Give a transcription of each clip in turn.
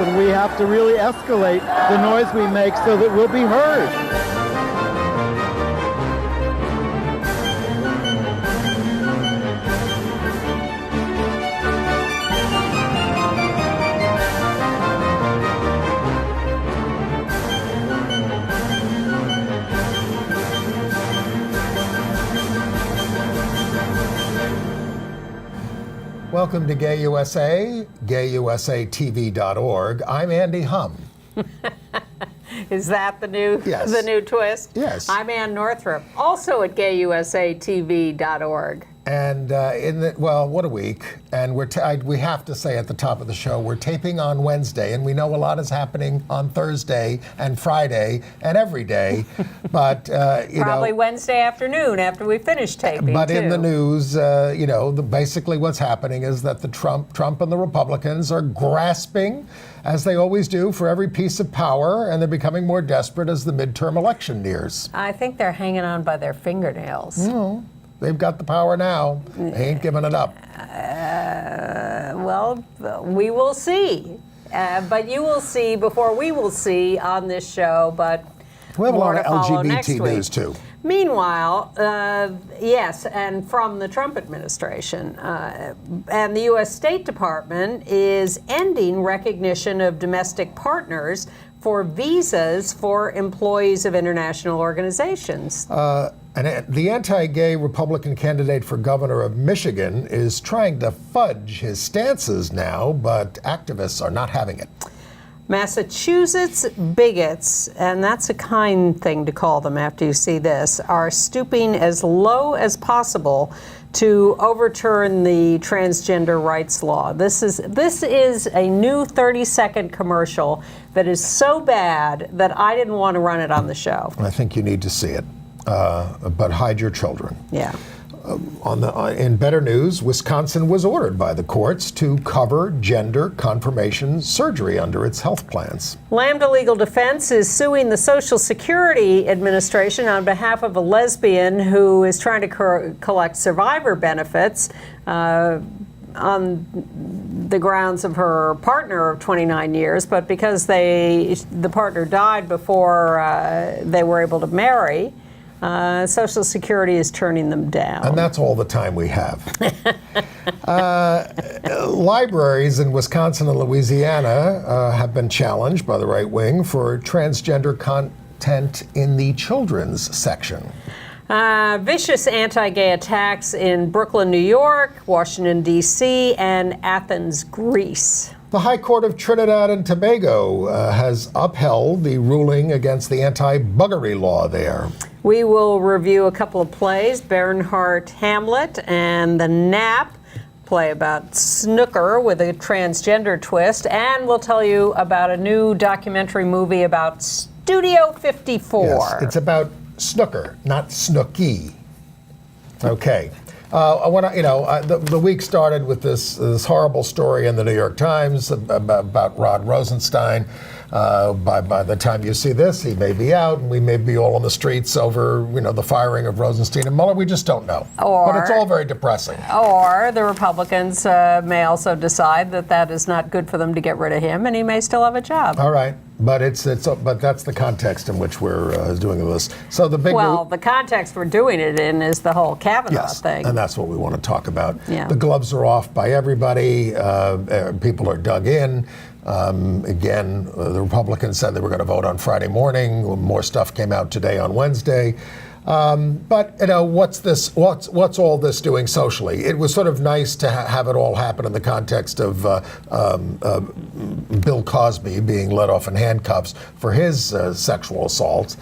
and we have to really escalate the noise we make so that we'll be heard. Welcome to Gay USA, gayusatv.org. I'm Andy Humm. Is that the new twist? Yes. I'm Ann Northrop, also at gayusatv.org. And what a week. And we have to say at the top of the show, we're taping on Wednesday, and we know a lot is happening on Thursday and Friday and every day. But, Probably Wednesday afternoon after we finish taping, But too. in the news, basically what's happening is that the Trump and the Republicans are grasping, as they always do, for every piece of power, and they're becoming more desperate as the midterm election nears. I think they're hanging on by their fingernails. No. They've got the power now. They ain't giving it up. We will see. But you will see before we will see on this show, but we have a lot of LGBT news, too. Meanwhile, yes, and from the Trump administration, and the U.S. State Department is ending recognition of domestic partners for visas for employees of international organizations. And the anti-gay Republican candidate for governor of Michigan is trying to fudge his stances now, but activists are not having it. Massachusetts bigots, and that's a kind thing to call them after you see this, are stooping as low as possible to overturn the transgender rights law. This is a new 30-second commercial that is so bad that I didn't want to run it on the show. I think you need to see it, but hide your children. Yeah. In better news, Wisconsin was ordered by the courts to cover gender confirmation surgery under its health plans. Lambda Legal Defense is suing the Social Security Administration on behalf of a lesbian who is trying to collect survivor benefits on the grounds of her partner of 29 years, but because the partner died before they were able to marry, Social Security is turning them down. And that's all the time we have. Libraries in Wisconsin and Louisiana have been challenged by the right wing for transgender content in the children's section. Vicious anti-gay attacks in Brooklyn, New York, Washington, D.C., and Athens, Greece. The High Court of Trinidad and Tobago has upheld the ruling against the anti-buggery law there. We will review a couple of plays, Bernhardt, Hamlet, and The Nap, play about snooker with a transgender twist, and we'll tell you about a new documentary movie about Studio 54. Yes, it's about snooker, not snooky. Okay. The week started with this horrible story in the New York Times about Rod Rosenstein. By the time you see this, he may be out, and we may be all on the streets over, the firing of Rosenstein and Mueller. We just don't know. But it's all very depressing. Or the Republicans may also decide that is not good for them to get rid of him, and he may still have a job. All right. But but that's the context in which we're doing this. So the the context we're doing it in is the whole Kavanaugh thing, and that's what we want to talk about. Yeah. The gloves are off by everybody. People are dug in. Again, the Republicans said they were going to vote on Friday morning. More stuff came out today on Wednesday. But what's all this doing socially? It was sort of nice to have it all happen in the context of Bill Cosby being let off in handcuffs for his sexual assaults.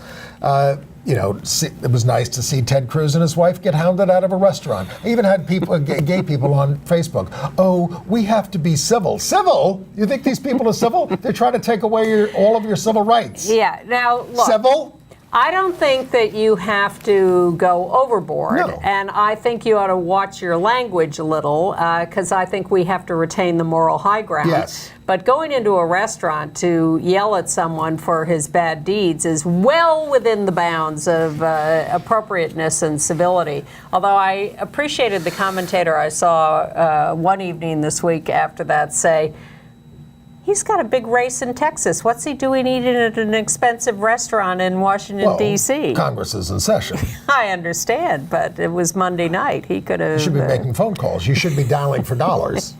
It was nice to see Ted Cruz and his wife get hounded out of a restaurant. I even had gay people on Facebook. Oh, we have to be civil. Civil? You think these people are civil? They're trying to take away all of your civil rights. Yeah. Now, look. Civil? I don't think that you have to go overboard, no. And I think you ought to watch your language a little, because I think we have to retain the moral high ground. Yes. But going into a restaurant to yell at someone for his bad deeds is well within the bounds of appropriateness and civility. Although I appreciated the commentator I saw one evening this week after that say, He's got a big race in Texas. What's he doing eating at an expensive restaurant in Washington, D.C.? Congress is in session. I understand, but it was Monday night. He could have... You should be making phone calls. You should be dialing for dollars.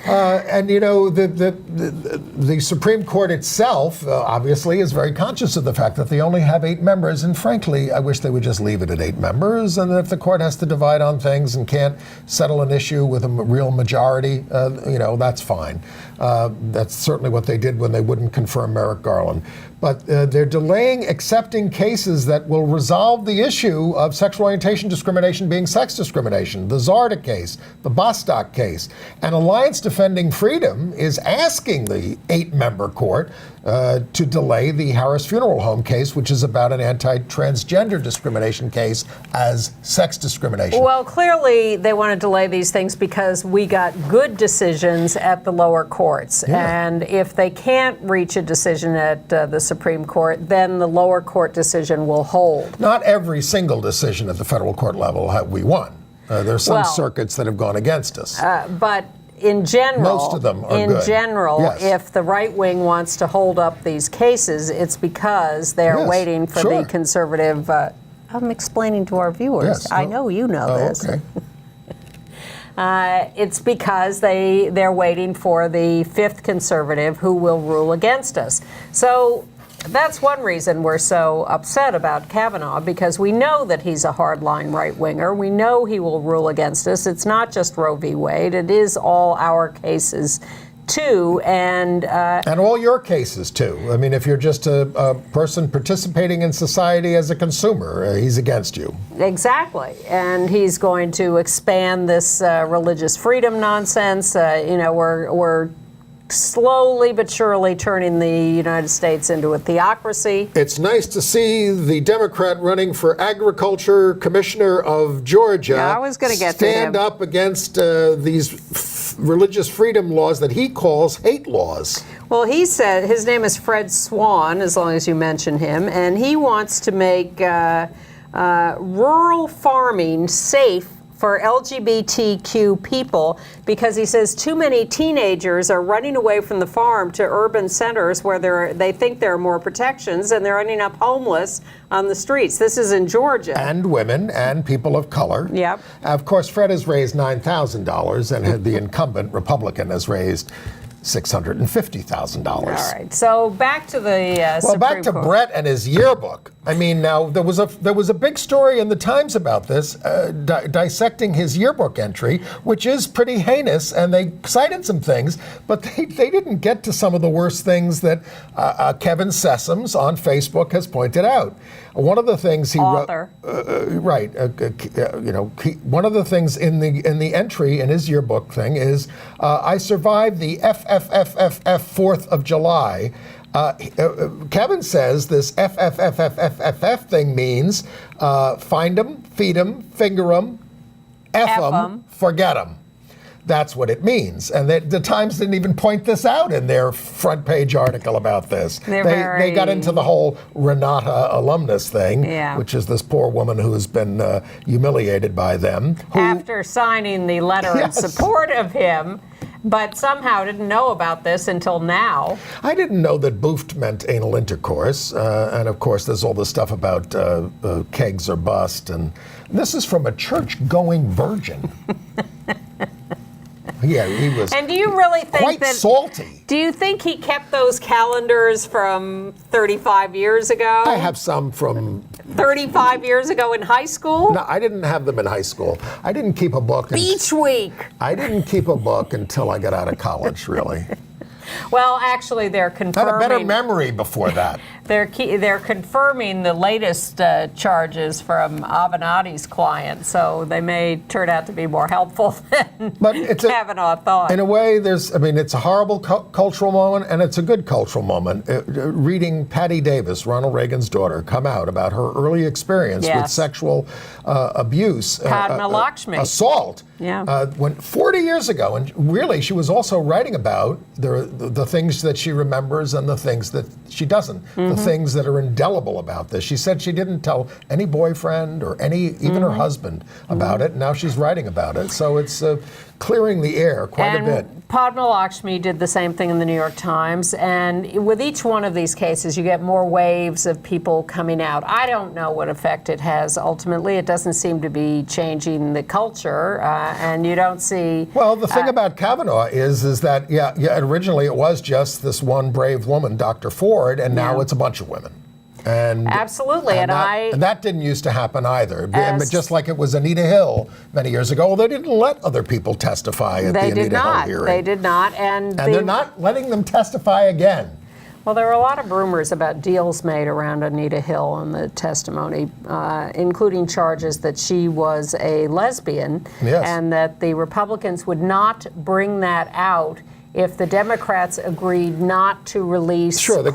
And you know, the Supreme Court itself obviously is very conscious of the fact that they only have 8 members, and frankly, I wish they would just leave it at 8 members, and if the court has to divide on things and can't settle an issue with a real majority, you know, that's fine. That's certainly what they did when they wouldn't confirm Merrick Garland. But they're delaying accepting cases that will resolve the issue of sexual orientation discrimination being sex discrimination. The Zarda case, the Bostock case. And Alliance Defending Freedom is asking the 8-member court to delay the Harris Funeral Home case, which is about an anti-transgender discrimination case as sex discrimination. Well, clearly they want to delay these things because we got good decisions at the lower courts. Yeah. And if they can't reach a decision at the Supreme Court, then the lower court decision will hold. Not every single decision at the federal court level have we won. There's some circuits that have gone against us. But in general, most of them are in good. general, Yes. if the right wing wants to hold up these cases, it's because they're Yes, waiting for sure. the conservative. I'm explaining to our viewers. Yes. I know you know this. Okay. It's because they're waiting for the 5th conservative who will rule against us. So that's one reason we're so upset about Kavanaugh, because we know that he's a hardline right-winger. We know he will rule against us. It's not just Roe v. Wade. It is all our cases, too. And all your cases, too. I mean, if you're just a person participating in society as a consumer, he's against you. Exactly. And he's going to expand this religious freedom nonsense. You know, we're slowly but surely turning the United States into a theocracy. It's nice to see the Democrat running for Agriculture Commissioner of Georgia Yeah, I was gonna get to stand him. up against these religious freedom laws that he calls hate laws. Well, he said, his name is Fred Swan, as long as you mention him, and he wants to make rural farming safe for LGBTQ people, because he says too many teenagers are running away from the farm to urban centers where they think there are more protections, and they're ending up homeless on the streets. This is in Georgia. And women and people of color. Yep. Of course, Fred has raised $9,000, and the incumbent Republican has raised $650,000. All right. So back to the Well, Supreme back to Court. Brett and his yearbook. I mean, now there was a big story in the Times about this, dissecting his yearbook entry, which is pretty heinous, and they cited some things, but they didn't get to some of the worst things that Kevin Sessoms on Facebook has pointed out. One of the things he Author. wrote, you know, one of the things in the entry in his yearbook thing is, I survived the FFFFF 4th of July. Kevin says this FFFFFF thing means find them, feed them, finger them, F them, forget them. That's what it means. And the Times didn't even point this out in their front page article about this. They got into the whole Renata alumnus thing, which is this poor woman who has been humiliated by them. After signing the letter in support of him, but somehow didn't know about this until now. I didn't know that boofed meant anal intercourse. And of course, there's all this stuff about kegs or bust. And this is from a church-going virgin. Yeah, he was. And do you really think quite that salty? Do you think he kept those calendars from 35 years ago? I have some from 35 years ago in high school? No, I didn't have them in high school. I didn't keep a book. Beach Week. I didn't keep a book until I got out of college, really. Well, actually, they're I confirming. had a better memory before that. They're confirming the latest charges from Avenatti's client, so they may turn out to be more helpful than Kavanaugh thought. In a way, it's a horrible cultural moment, and it's a good cultural moment. Reading Patty Davis, Ronald Reagan's daughter, come out about her early experience with sexual abuse, Padma Lakshmi. assault. Yeah. When 40 years ago, and really, she was also writing about the things that she remembers and the things that she doesn't, the things that are indelible about this. She said she didn't tell any boyfriend or even her husband about it. And now she's writing about it. So it's clearing the air quite a bit. Padma Lakshmi did the same thing in the New York Times, and with each one of these cases, you get more waves of people coming out. I don't know what effect it has ultimately. It doesn't seem to be changing the culture, and you don't see... Well, the thing about Kavanaugh is that, originally it was just this one brave woman, Dr. Ford, and now it's a bunch of women. And absolutely, and that didn't used to happen either. Just like it was Anita Hill many years ago. They didn't let other people testify at the Anita Hill hearing. They did not, and they're not letting them testify again. Well, there were a lot of rumors about deals made around Anita Hill in the testimony, including charges that she was a lesbian, and that the Republicans would not bring that out if the Democrats agreed not to release the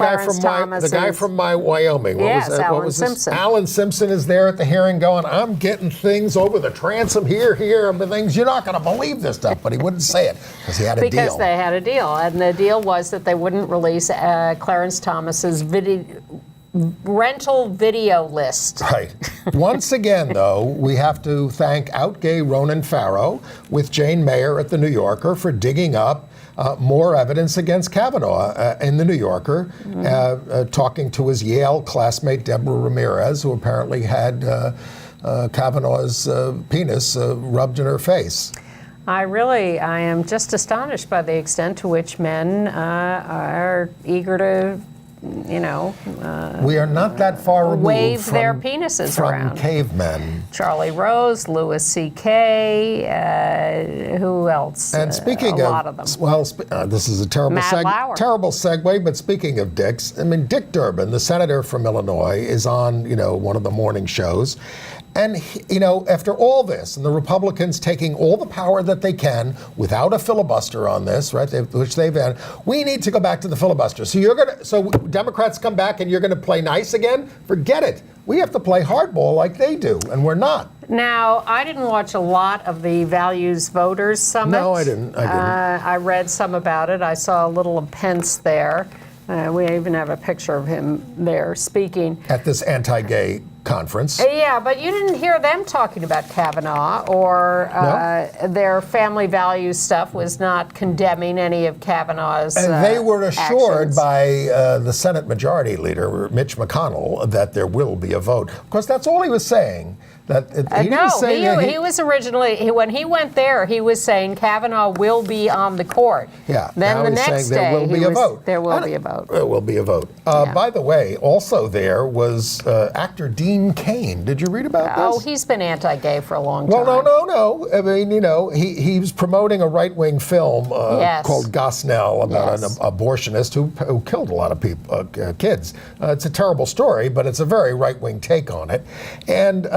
guy from Wyoming. Alan Simpson. Alan Simpson is there at the hearing going, I'm getting things over the transom here, and things. You're not going to believe this stuff. But he wouldn't say it because he had a deal. Because they had a deal. And the deal was that they wouldn't release Clarence Thomas's rental video list. Right. Once again, though, we have to thank out-gay Ronan Farrow with Jane Mayer at The New Yorker for digging up more evidence against Kavanaugh in The New Yorker, talking to his Yale classmate, Deborah Ramirez, who apparently had Kavanaugh's penis rubbed in her face. I am just astonished by the extent to which men are eager to, we are not that far removed wave their penises from around. Cavemen. Charlie Rose, Louis C.K., who else? And speaking a lot of them. Well, this is a terrible segue, but speaking of dicks, Dick Durbin, the senator from Illinois, is on, one of the morning shows. And, after all this, and the Republicans taking all the power that they can without a filibuster on this, right, which they've had, we need to go back to the filibuster. So Democrats come back and you're going to play nice again? Forget it. We have to play hardball like they do, and we're not. Now, I didn't watch a lot of the Values Voters Summit. No, I didn't. I read some about it. I saw a little of Pence there. We even have a picture of him there speaking. At this anti-gay conference. Yeah, but you didn't hear them talking about Kavanaugh or their family values stuff was not condemning any of Kavanaugh's And they were assured actions. by the Senate Majority Leader, Mitch McConnell, that there will be a vote. Of course, that's all he was saying. He was originally, when he went there, he was saying Kavanaugh will be on the court. Yeah. Then the next day, there will be a vote. There will be a vote. There will be a vote. By the way, also there was actor Dean Cain. Did you read about this? Oh, he's been anti-gay for a long time. Well, no. I mean, he was promoting a right-wing film called Gosnell about an abortionist who killed a lot of people, kids. It's a terrible story, but it's a very right-wing take on it. And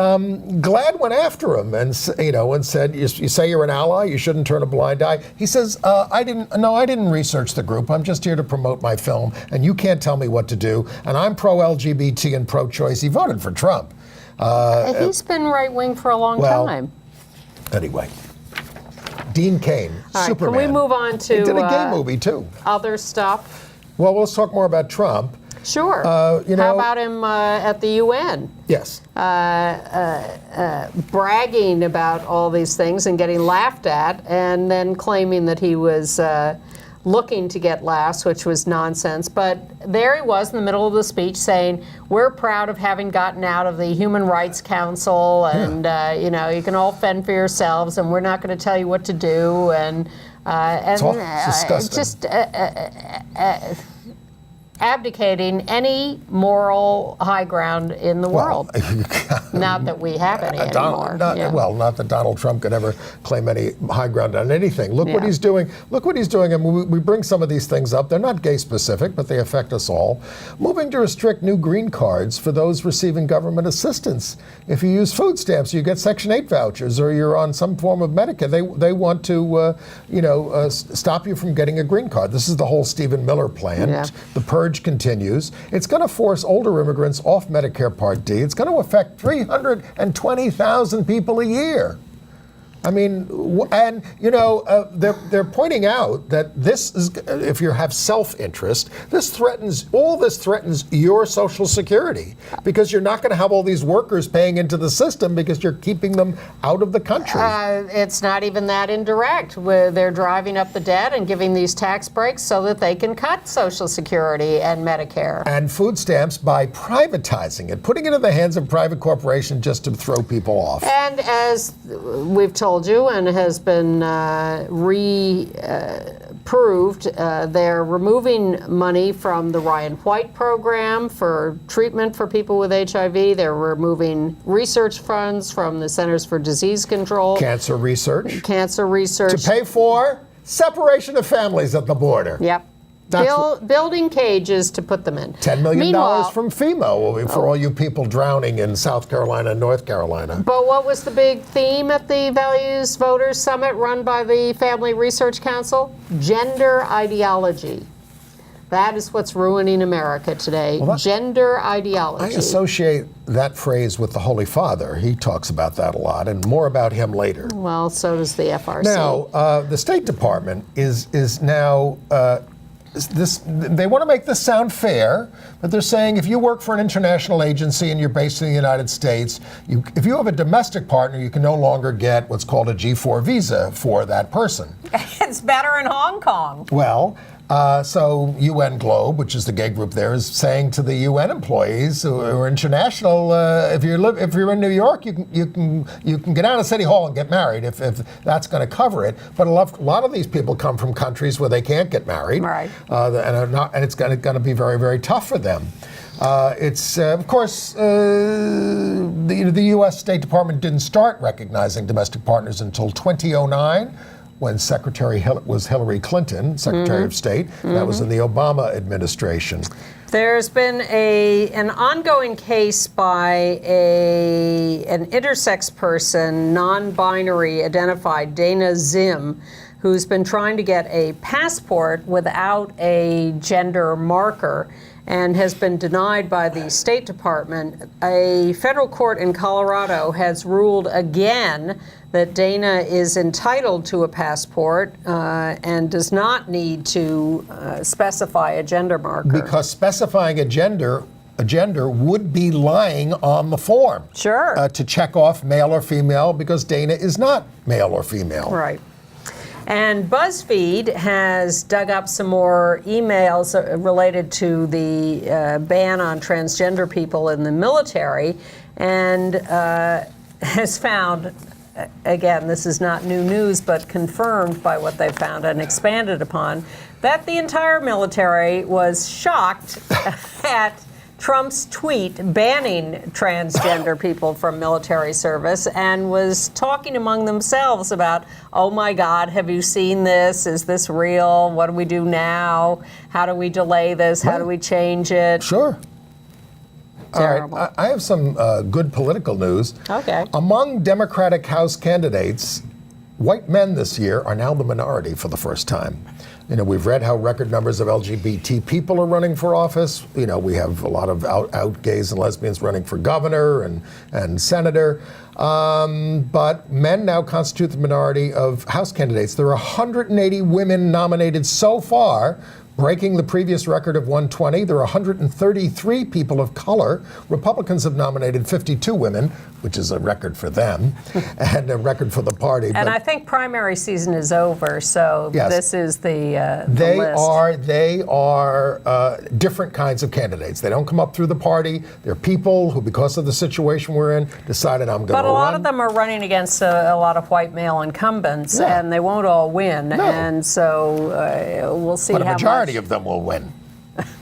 Glad went after him and said, you say you're an ally, you shouldn't turn a blind eye. He says, I didn't research the group. I'm just here to promote my film, and you can't tell me what to do. And I'm pro-LGBT and pro-choice. He voted for Trump. He's been right-wing for a long time. Anyway, Dean Cain, Superman. Can we move on to... He did a gay movie, too. Other stuff? Well, let's talk more about Trump. Sure. How about him at the UN? Yes. Bragging about all these things and getting laughed at, and then claiming that he was looking to get laughs, which was nonsense. But there he was in the middle of the speech saying, we're proud of having gotten out of the Human Rights Council, and you can all fend for yourselves, and we're not going to tell you what to do. And it's disgusting. Just abdicating any moral high ground in the world. Not that we have any anymore. Not that Donald Trump could ever claim any high ground on anything. Look what he's doing. Look what he's doing. And we bring some of these things up. They're not gay specific, but they affect us all. Moving to restrict new green cards for those receiving government assistance. If you use food stamps, you get Section 8 vouchers, or you're on some form of Medicare. They want to, stop you from getting a green card. This is the whole Stephen Miller plan. Yeah. The purge continues. It's going to force older immigrants off Medicare Part D. It's going to affect 320,000 people a year. I mean, and they're pointing out that this is, if you have self-interest, all this threatens your Social Security, because you're not going to have all these workers paying into the system because you're keeping them out of the country. It's not even that indirect, where they're driving up the debt and giving these tax breaks so that they can cut Social Security and Medicare. And food stamps by privatizing it, putting it in the hands of private corporations just to throw people off. And as we've told you, and has been proved, they're removing money from the Ryan White program for treatment for people with HIV. They're removing research funds from the Centers for Disease Control. Cancer research. To pay for separation of families at the border. Yep. Building cages to put them in. $10 million from FEMA for all you people drowning in South Carolina and North Carolina. But what was the big theme at the Values Voters Summit run by the Family Research Council? Gender ideology. That is what's ruining America today. Gender ideology. I associate that phrase with the Holy Father. He talks about that a lot, and more about him later. Well, so does the FRC. Now, the State Department is now... they want to make this sound fair, but they're saying if you work for an international agency and you're based in the United States, if you have a domestic partner, you can no longer get what's called a G4 visa for that person. It's better in Hong Kong. Well, so UN Globe, which is the gay group there, is saying to the UN employees who are international, if you're in New York, you can get down to City Hall and get married if that's going to cover it. But a lot of these people come from countries where they can't get married, right? And it's going to be very, very tough for them. Of course, the U.S. State Department didn't start recognizing domestic partners until 2009. When was Hillary Clinton, Secretary of State. That was in the Obama administration. There's been an ongoing case by an intersex person, non-binary identified, Dana Zim, who's been trying to get a passport without a gender marker and has been denied by the State Department. A federal court in Colorado has ruled again that Dana is entitled to a passport and does not need to specify a gender marker. Because specifying a gender would be lying on the form. Sure. To check off male or female, because Dana is not male or female. Right. And BuzzFeed has dug up some more emails related to the ban on transgender people in the military, and has found, again, this is not new news, but confirmed by what they found and expanded upon, that the entire military was shocked at Trump's tweet banning transgender people from military service, and was talking among themselves about, oh my God, have you seen this? Is this real? What do we do now? How do we delay this? How do we change it? Sure. Terrible. All right. I have some good political news. Okay. Among Democratic House candidates, white men this year are now the minority for the first time. We've read how record numbers of LGBT people are running for office. We have a lot of out gays and lesbians running for governor and senator. But men now constitute the minority of House candidates. There are 180 women nominated so far, breaking the previous record of 120. There are 133 people of color. Republicans have nominated 52 women, which is a record for them, and a record for the party. And I think primary season is over, so yes, this is the list. They are different kinds of candidates. They don't come up through the party. They're people who, because of the situation we're in, decided I'm going to run. But a lot of them are running against a lot of white male incumbents, and they won't all win. No. And so we'll see how much. But a majority of them will win.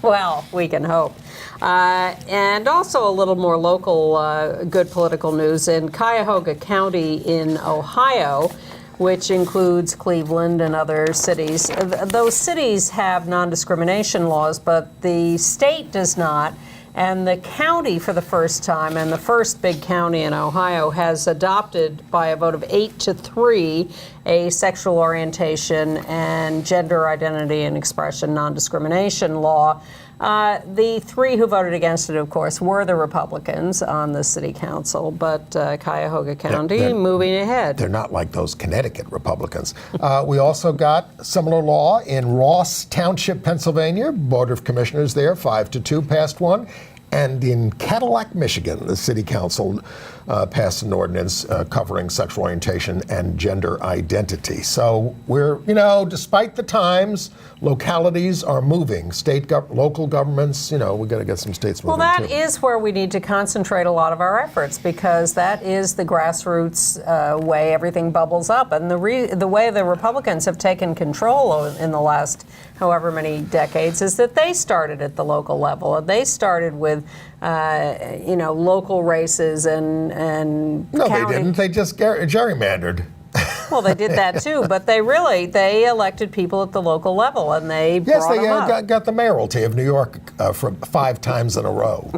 Well, we can hope. And also a little more local good political news. In Cuyahoga County in Ohio, which includes Cleveland and other cities, those cities have non-discrimination laws, but the state does not. And the county, for the first time, and the first big county in Ohio, has adopted by a vote of 8-3 a sexual orientation and gender identity and expression non-discrimination law. The three who voted against it, of course, were the Republicans on the city council, but Cuyahoga County moving ahead. They're not like those Connecticut Republicans. We also got similar law in Ross Township, Pennsylvania. Board of Commissioners there, 5-2, passed one. And in Cadillac, Michigan, the city council passed an ordinance covering sexual orientation and gender identity. So we're, despite the times, localities are moving. Local governments, we got to get some states moving. Well, that is where we need to concentrate a lot of our efforts, because that is the grassroots way everything bubbles up. And the way the Republicans have taken control in the last however many decades is that they started at the local level. They started with local races and No, county. they didn't. They just gerrymandered. Well, they did that too, but they elected people at the local level, and they brought them up. Got the mayoralty of New York for 5 times in a row.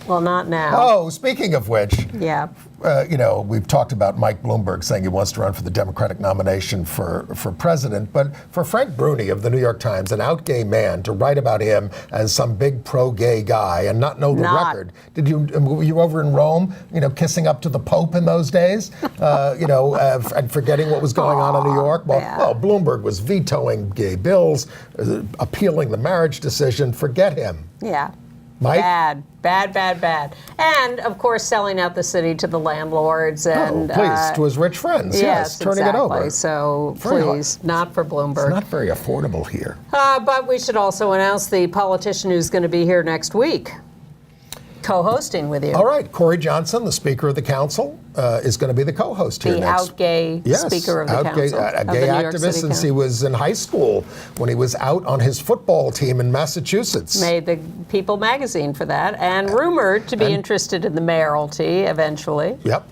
Well, not now. Oh, speaking of which, Yeah. We've talked about Mike Bloomberg saying he wants to run for the Democratic nomination for president, but for Frank Bruni of the New York Times, an out gay man, to write about him as some big pro-gay guy and not know the record. Were you over in Rome, kissing up to the Pope in those days, and forgetting what was going on in New York? Well, Bloomberg was vetoing gay bills, appealing the marriage decision. Forget him. Yeah. Mike? Bad. And, of course, selling out the city to the landlords. And, to his rich friends. Yes, turning it over. So, please, not for Bloomberg. It's not very affordable here. But we should also announce the politician who's going to be here next week, co-hosting with you. All right. Corey Johnson, the Speaker of the Council, is going to be the co-host here next. The out-gay Speaker of the Council. A gay activist since he was in high school when he was out on his football team in Massachusetts. Made the People magazine for that, and rumored to be interested in the mayoralty eventually. Yep.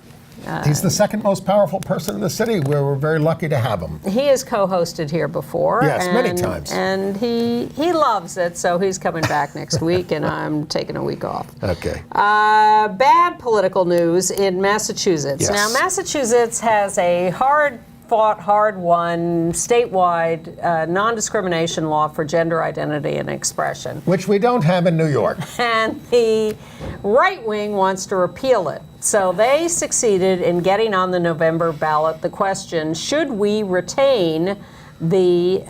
He's the second most powerful person in the city. We're very lucky to have him. He has co-hosted here before. Yes, many times. And he loves it, so he's coming back next week, and I'm taking a week off. Okay. Bad political news in Massachusetts. Yes. Now, Massachusetts has a hard-fought, hard-won, statewide non-discrimination law for gender identity and expression. Which we don't have in New York. And the right wing wants to repeal it. So they succeeded in getting on the November ballot the question, should we retain the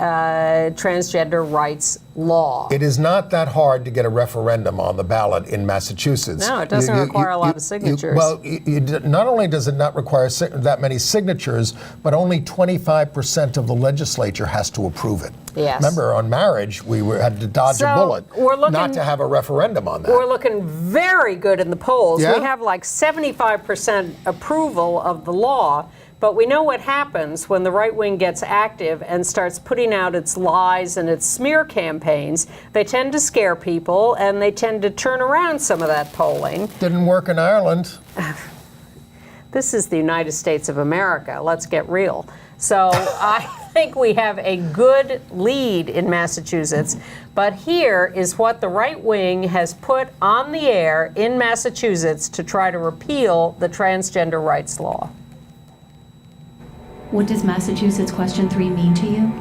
transgender rights law? It is not that hard to get a referendum on the ballot in Massachusetts. No, it doesn't require a lot of signatures. Not only does it not require that many signatures, but only 25% of the legislature has to approve it. Yes. Remember, on marriage, we had to dodge a bullet not to have a referendum on that. We're looking very good in the polls. Yeah? We have like 75% approval of the law. But we know what happens when the right wing gets active and starts putting out its lies and its smear campaigns. They tend to scare people, and they tend to turn around some of that polling. Didn't work in Ireland. This is the United States of America. Let's get real. So I think we have a good lead in Massachusetts. But here is what the right wing has put on the air in Massachusetts to try to repeal the transgender rights law. What does Massachusetts Question 3 mean to you?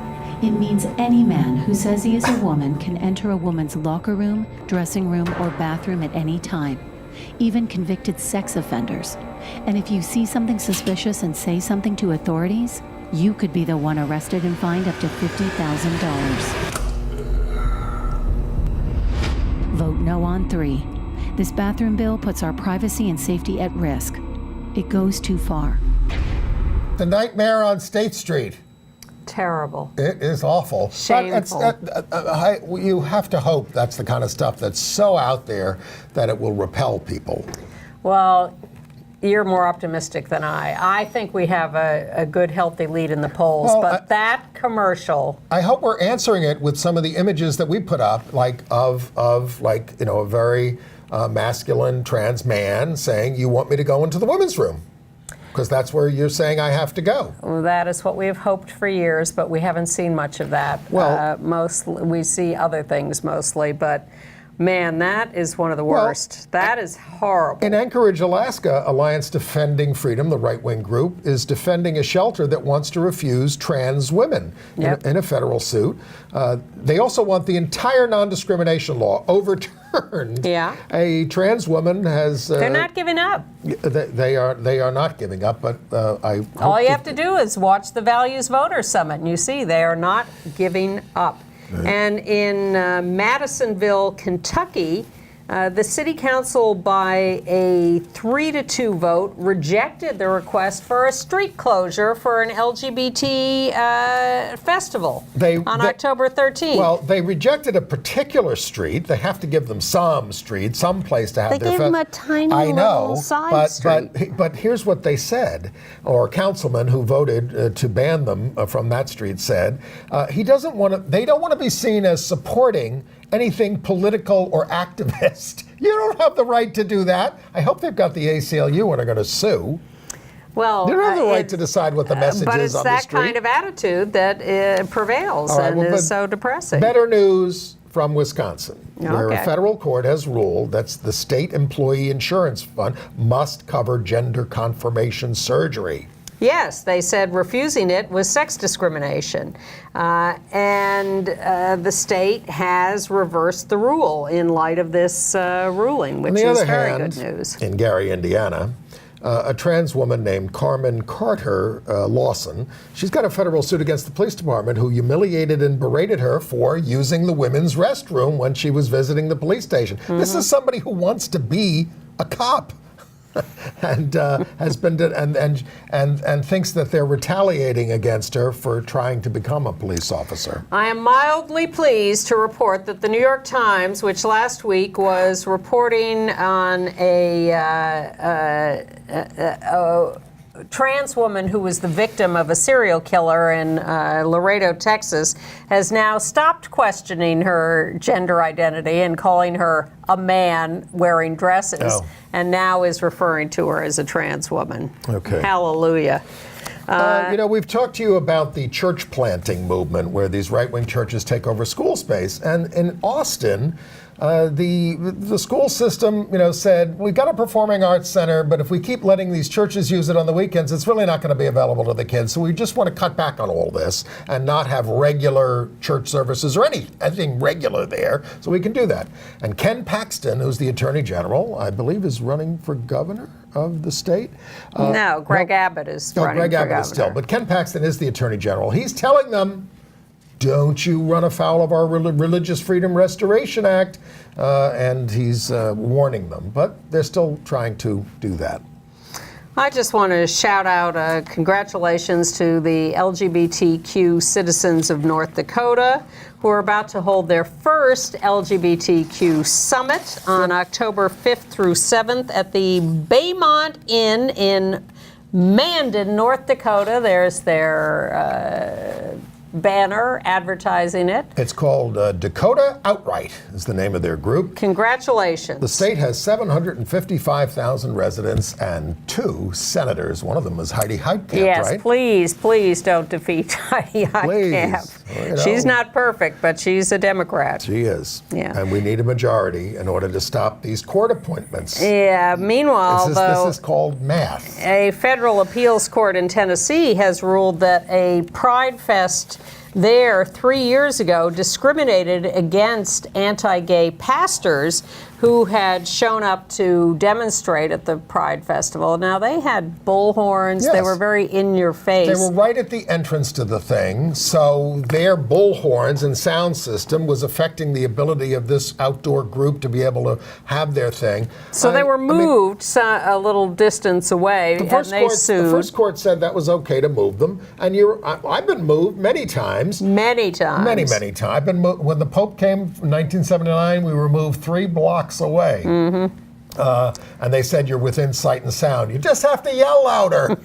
It means any man who says he is a woman can enter a woman's locker room, dressing room, or bathroom at any time, even convicted sex offenders. And if you see something suspicious and say something to authorities, you could be the one arrested and fined up to $50,000. Vote no on 3. This bathroom bill puts our privacy and safety at risk. It goes too far. The nightmare on State Street. Terrible. It is awful. Shameful. You have to hope that's the kind of stuff that's so out there that it will repel people. Well, you're more optimistic than I. I think we have a good, healthy lead in the polls. But that commercial. I hope we're answering it with some of the images that we put up, like of a very masculine trans man saying, "You want me to go into the women's room?" Because that's where you're saying I have to go. Well, that is what we have hoped for years, but we haven't seen much of that. Well, we see other things mostly, but Man, that is one of the worst. That is horrible. In Anchorage, Alaska, Alliance Defending Freedom, the right-wing group, is defending a shelter that wants to refuse trans women in a federal suit. They also want the entire non-discrimination law overturned. Yeah. A trans woman has... They're not giving up. They are not giving up, but I... All you have to do is watch the Values Voters Summit, and you see they are not giving up. And in Madisonville, Kentucky, the city council, by a 3-2 vote, rejected the request for a street closure for an LGBT festival on October 13th. Well, they rejected a particular street. They have to give them some street, some place to have they their gave them a tiny little side street. But here's what they said, or a councilman who voted to ban them from that street said, they don't want to be seen as supporting anything political or activist. You don't have the right to do that. I hope they've got the ACLU and are going to sue. Well, they don't have the right to decide what the message is on the street. But it's that kind of attitude that prevails and is so depressing. Better news from Wisconsin, where Okay. a federal court has ruled that the state employee insurance fund must cover gender confirmation surgery. Yes, they said refusing it was sex discrimination. And the state has reversed the rule in light of this ruling, which is very good news. In Gary, Indiana, a trans woman named Carmen Carter Lawson, she's got a federal suit against the police department who humiliated and berated her for using the women's restroom when she was visiting the police station. Mm-hmm. This is somebody who wants to be a cop. And has been and thinks that they're retaliating against her for trying to become a police officer. I am mildly pleased to report that the New York Times, which last week was reporting on a trans woman who was the victim of a serial killer in Laredo, Texas, has now stopped questioning her gender identity and calling her a man wearing dresses, and now is referring to her as a trans woman. Okay. Hallelujah. We've talked to you about the church planting movement where these right-wing churches take over school space. And in Austin, the school system, said, we've got a performing arts center, but if we keep letting these churches use it on the weekends, it's really not going to be available to the kids. So we just want to cut back on all this and not have regular church services or anything regular there, so we can do that. And Ken Paxton, who's the Attorney General, I believe is running for governor of the state. No, Greg Abbott is running for governor. Is still, but Ken Paxton is the Attorney General. He's telling them, don't you run afoul of our Religious Freedom Restoration Act, and he's warning them, but they're still trying to do that. I just want to shout out congratulations to the LGBTQ citizens of North Dakota who are about to hold their first LGBTQ summit on October 5th through 7th at the Baymont Inn in Mandan, North Dakota. There's their banner advertising it. It's called Dakota Outright is the name of their group. Congratulations. The state has 755,000 residents and 2 senators. One of them is Heidi Heitkamp, yes, right? please don't defeat Heidi Heitkamp. Well, she's not perfect, but she's a Democrat. She is. Yeah. And we need a majority in order to stop these court appointments. Yeah, meanwhile, this is called math. A federal appeals court in Tennessee has ruled that a Pride Fest there 3 years ago discriminated against anti-gay pastors who had shown up to demonstrate at the Pride Festival. Now, they had bullhorns. Yes. They were very in your face. They were right at the entrance to the thing, so their bullhorns and sound system was affecting the ability of this outdoor group to be able to have their thing. So they were moved a little distance away, and they sued. The first court said that was okay to move them, and I've been moved many times. Many times. Many times. I've been moved. When the Pope came in 1979, we were moved 3 blocks away. Mm-hmm. And they said, you're within sight and sound. You just have to yell louder.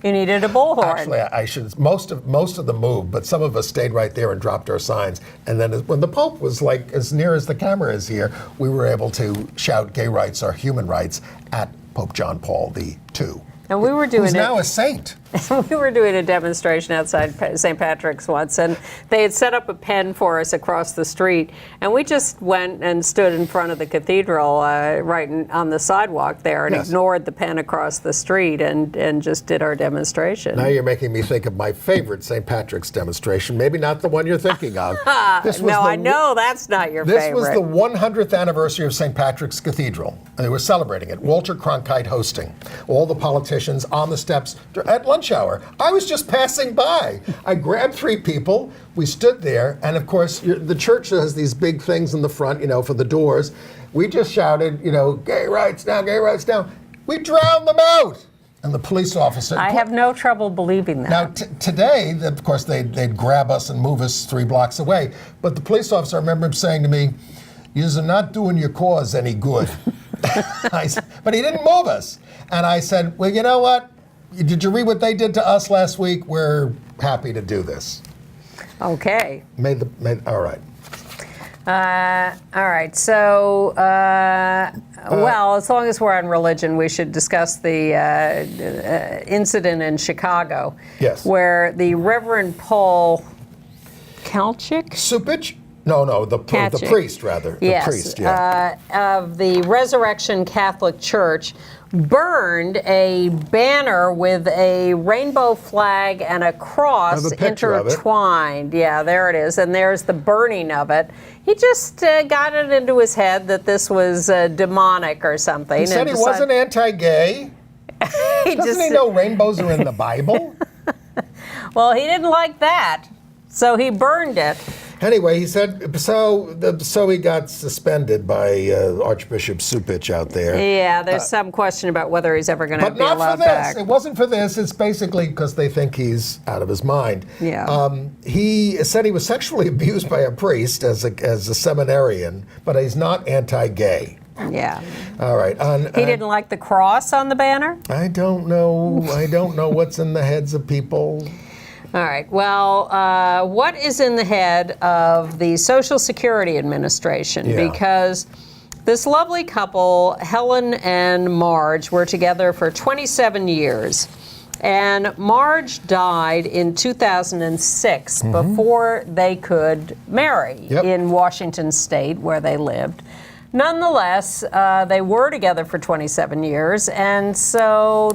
You needed a bullhorn. Actually, I should. Most of them moved, but some of us stayed right there and dropped our signs. And then when the Pope was like as near as the camera is here, we were able to shout gay rights are human rights at Pope John Paul II. And we were doing who's now a saint. We were doing a demonstration outside St. Patrick's once, and they had set up a pen for us across the street, and we just went and stood in front of the cathedral on the sidewalk there and ignored the pen across the street and just did our demonstration. Now you're making me think of my favorite St. Patrick's demonstration, maybe not the one you're thinking of. I know that's not your favorite. This was the 100th anniversary of St. Patrick's Cathedral. They were celebrating it. Walter Cronkite hosting. All the politicians on the steps at lunch hour. I was just passing by. I grabbed 3 people. We stood there, and of course, the church has these big things in the front, for the doors. We just shouted, gay rights down, gay rights down. We drowned them out. And the police officer... I have no trouble believing that. Now, today, of course, they'd grab us and move us 3 blocks away. But the police officer, I remember him saying to me, "You're not doing your cause any good." But he didn't move us. And I said, well, you know what? Did you read what they did to us last week? We're happy to do this. Okay. All right. All right. So, well, as long as we're on religion, we should discuss the incident in Chicago. Yes. Where the Reverend Paul Kalchik? Supich? No, the priest, rather. Yes, the priest, yeah. Of the Resurrection Catholic Church burned a banner with a rainbow flag and a cross intertwined. Yeah, there it is. And there's the burning of it. He just got it into his head that this was demonic or something. He said he wasn't anti-gay. Doesn't he know rainbows are in the Bible? Well, he didn't like that, so he burned it. Anyway, he said, so he got suspended by Archbishop Supich out there. Yeah, there's some question about whether he's ever going to be allowed back. But not for this. It wasn't for this. It's basically because they think he's out of his mind. Yeah. He said he was sexually abused by a priest as a seminarian, but he's not anti-gay. Yeah. All right. He didn't like the cross on the banner? I don't know. I don't know what's in the heads of people. All right. Well, what is in the head of the Social Security Administration? Yeah. Because this lovely couple, Helen and Marge, were together for 27 years. And Marge died in 2006 before they could marry in Washington State, where they lived. Nonetheless, they were together for 27 years, and so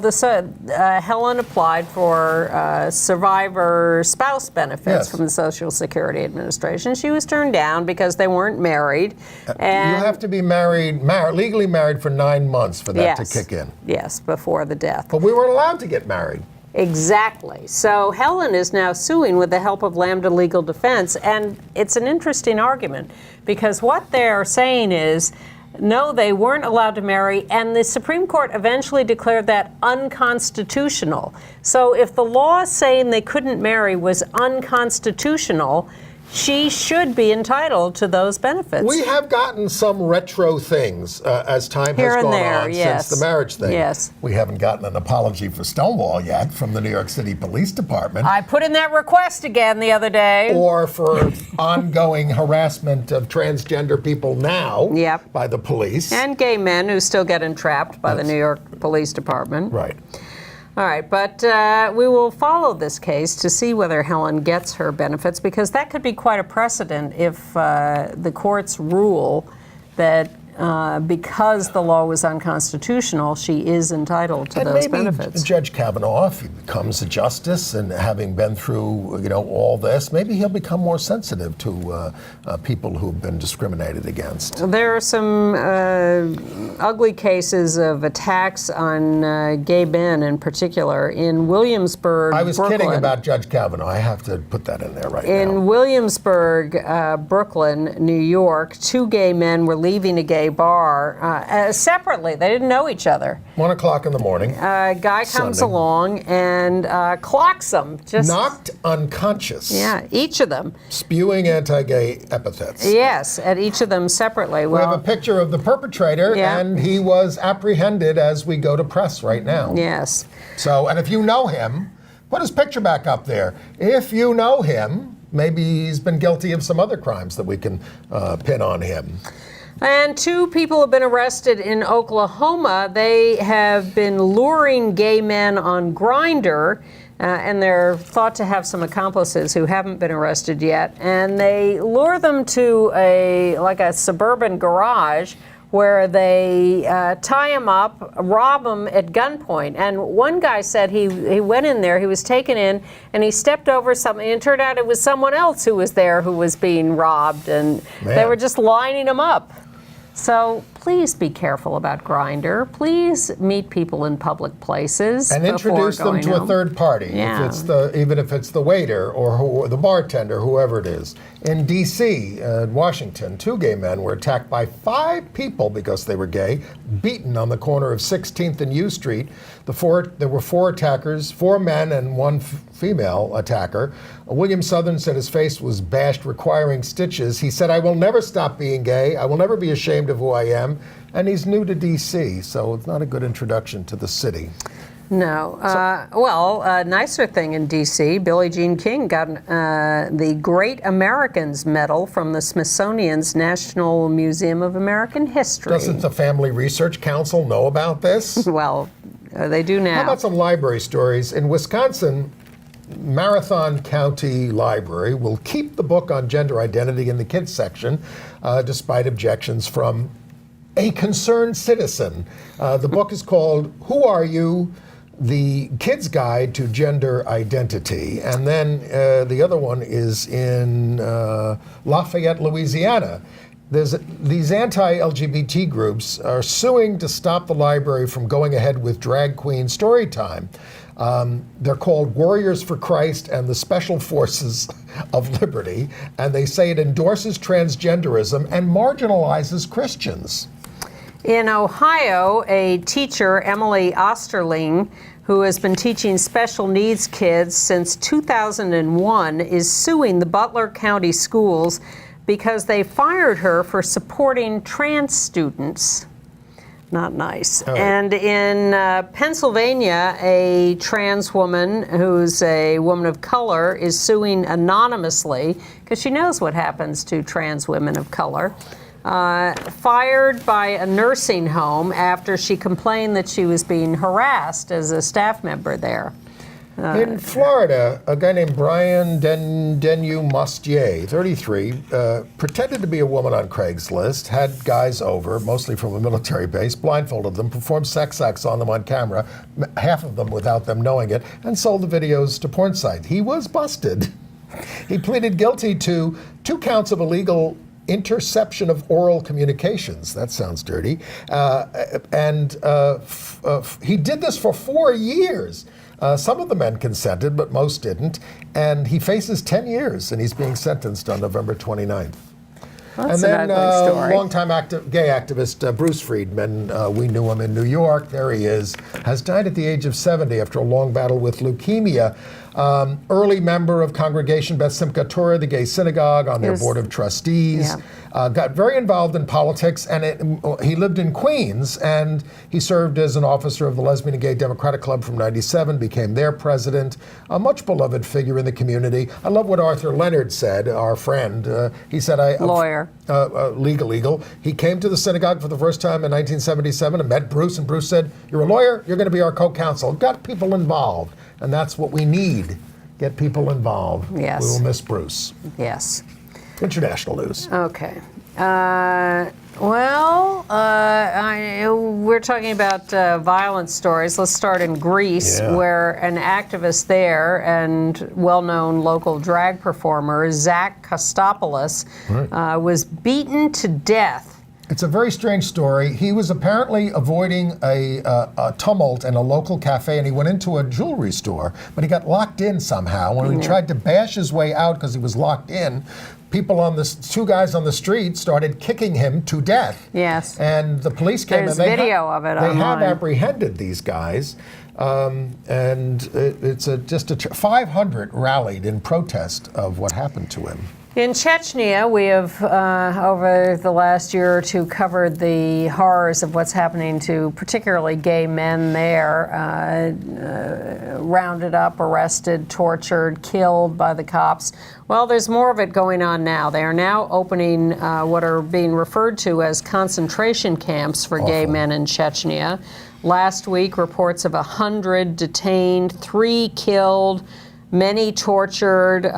Helen applied for survivor spouse benefits from the Social Security Administration. She was turned down because they weren't married. And you have to be legally married for 9 months for that to kick in. Yes, before the death. But we weren't allowed to get married. Exactly. So Helen is now suing with the help of Lambda Legal Defense, and it's an interesting argument because what they're saying is, no, they weren't allowed to marry, and the Supreme Court eventually declared that unconstitutional. So if the law saying they couldn't marry was unconstitutional, she should be entitled to those benefits. We have gotten some retro things as time has gone on since the marriage thing. Yes. We haven't gotten an apology for Stonewall yet from the New York City Police Department. I put in that request again the other day. Or for ongoing harassment of transgender people now by the police. And gay men who still get entrapped by the New York Police Department. Right. All right, but we will follow this case to see whether Helen gets her benefits, because that could be quite a precedent if the courts rule that because the law was unconstitutional, she is entitled to those benefits. Maybe Judge Kavanaugh, if he becomes a justice and having been through, all this, maybe he'll become more sensitive to people who've been discriminated against. There are some ugly cases of attacks on gay men in particular in Williamsburg, I was Brooklyn. kidding about Judge Kavanaugh. I have to put that in there right now. In Williamsburg, Brooklyn, New York, 2 gay men were leaving a gay bar separately. They didn't know each other. 1 o'clock in the morning. A guy comes along and clocks them. Just knocked unconscious. Yeah, each of them. Spewing anti-gay epithets. Yes, at each of them separately. We have a picture of the perpetrator, and he was apprehended as we go to press right now. Yes. So, and if you know him, put his picture back up there. If you know him, maybe he's been guilty of some other crimes that we can pin on him. And 2 people have been arrested in Oklahoma. They have been luring gay men on Grindr and they're thought to have some accomplices who haven't been arrested yet. And they lure them to a suburban garage where they tie him up, rob him at gunpoint. And one guy said he went in there, he was taken in, and he stepped over something, and it turned out it was someone else who was there who was being robbed, and they were just lining him up. So please be careful about Grindr. Please meet people in public places and introduce them to a third party. Yeah. Even if it's the waiter or the bartender, whoever it is. In D.C., Washington, 2 gay men were attacked by 5 people because they were gay, beaten on the corner of 16th and U Street. There were 4 attackers, 4 men and 1 female attacker. William Southern said his face was bashed, requiring stitches. He said, "I will never stop being gay. I will never be ashamed of who I am." And he's new to D.C., so it's not a good introduction to the city. No. A nicer thing in D.C., Billie Jean King got the Great Americans Medal from the Smithsonian's National Museum of American History. Doesn't the Family Research Council know about this? Well, they do now. How about some library stories? In Wisconsin, Marathon County Library will keep the book on gender identity in the kids section, despite objections from a concerned citizen. The book is called Who Are You? The Kid's Guide to Gender Identity. And then the other one is in Lafayette, Louisiana. These anti-LGBT groups are suing to stop the library from going ahead with drag queen story time. They're called Warriors for Christ and the Special Forces of Liberty, and they say it endorses transgenderism and marginalizes Christians. In Ohio, a teacher, Emily Osterling, who has been teaching special needs kids since 2001, is suing the Butler County schools because they fired her for supporting trans students. Not nice. Right. And in Pennsylvania, a trans woman who's a woman of color is suing anonymously because she knows what happens to trans women of color. Fired by a nursing home after she complained that she was being harassed as a staff member there. In Florida, a guy named Brian Denyu Mustier, 33, pretended to be a woman on Craigslist, had guys over, mostly from a military base, blindfolded them, performed sex acts on them on camera, half of them without them knowing it, and sold the videos to porn sites. He was busted. He pleaded guilty to 2 counts of illegal interception of oral communications. That sounds dirty. He did this for 4 years. Some of the men consented, but most didn't. And he faces 10 years, and he's being sentenced on November 29th. That's and then an ugly story. longtime gay activist Bruce Freedman, we knew him in New York, there he is, has died at the age of 70 after a long battle with leukemia. Early member of Congregation Beth Simchat Torah, the gay synagogue, on their board of trustees. Yeah. Got very involved in politics, and he lived in Queens, and he served as an officer of the Lesbian and Gay Democratic Club from '97, became their president, a much beloved figure in the community. I love what Arthur Leonard said, our friend. He said, lawyer. Legal. He came to the synagogue for the first time in 1977 and met Bruce, and Bruce said, "You're a lawyer, you're going to be our co-counsel." Got people involved, and that's what we need. Get people involved. Yes. We will miss Bruce. Yes. International news. Okay. We're talking about violence stories. Let's start in Greece, where an activist there and well-known local drag performer, Zach Kostopoulos, was beaten to death. It's a very strange story. He was apparently avoiding a tumult in a local cafe, and he went into a jewelry store, but he got locked in somehow. When he tried to bash his way out because he was locked in, two guys on the street started kicking him to death. Yes. And the police came There's and video of it they online. have apprehended these guys. And it's 500 rallied in protest of what happened to him. In Chechnya, we have, over the last year or two, covered the horrors of what's happening to particularly gay men there, rounded up, arrested, tortured, killed by the cops. Well, there's more of it going on now. They are now opening what are being referred to as concentration camps for gay men in Chechnya. Last week, reports of 100 detained, 3 killed, many tortured.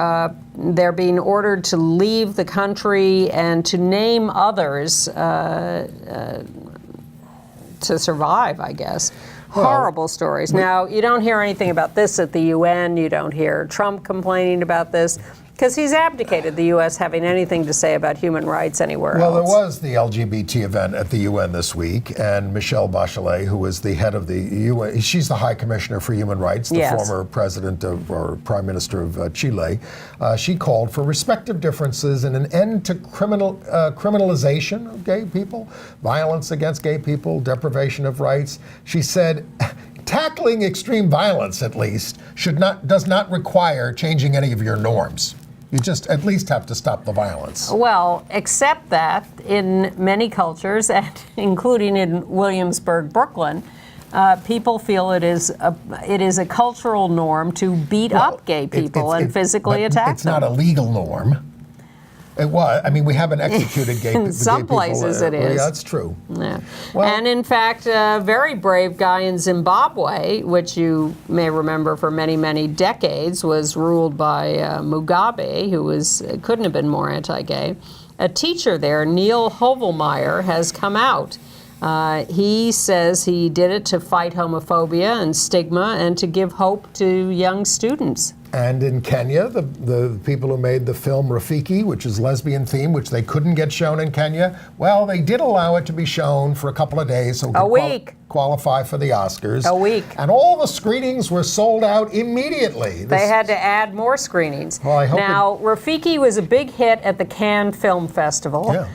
They're being ordered to leave the country and to name others to survive, I guess. Horrible stories. Now, you don't hear anything about this at the UN. You don't hear Trump complaining about this, because he's abdicated the U.S. having anything to say about human rights anywhere else. Well, there was the LGBT event at the UN this week, and Michelle Bachelet, who is the head of the UN, she's the High Commissioner for Human Rights, the former president of, or Prime Minister of Chile. She called for respective differences and an end to criminalization of gay people, violence against gay people, deprivation of rights. She said, tackling extreme violence, at least, does not require changing any of your norms. You just at least have to stop the violence. Well, except that in many cultures, and including in Williamsburg, Brooklyn, people feel it is a cultural norm to beat up gay people and physically attack them. It's not a legal norm. It was. I mean, we haven't executed gay people. In some places it is. Yeah, that's true. Yeah. Well, and in fact, a very brave guy in Zimbabwe, which you may remember for many, many decades, was ruled by Mugabe, who couldn't have been more anti-gay. A teacher there, Neil Hovelmeyer, has come out. He says he did it to fight homophobia and stigma and to give hope to young students. And in Kenya, the people who made the film Rafiki, which is lesbian theme, which they couldn't get shown in Kenya, well, they did allow it to be shown for a couple of days so it could qualify for the Oscars. A week. And all the screenings were sold out immediately. They had to add more screenings. Well, I hope Rafiki was a big hit at the Cannes Film Festival. Yeah.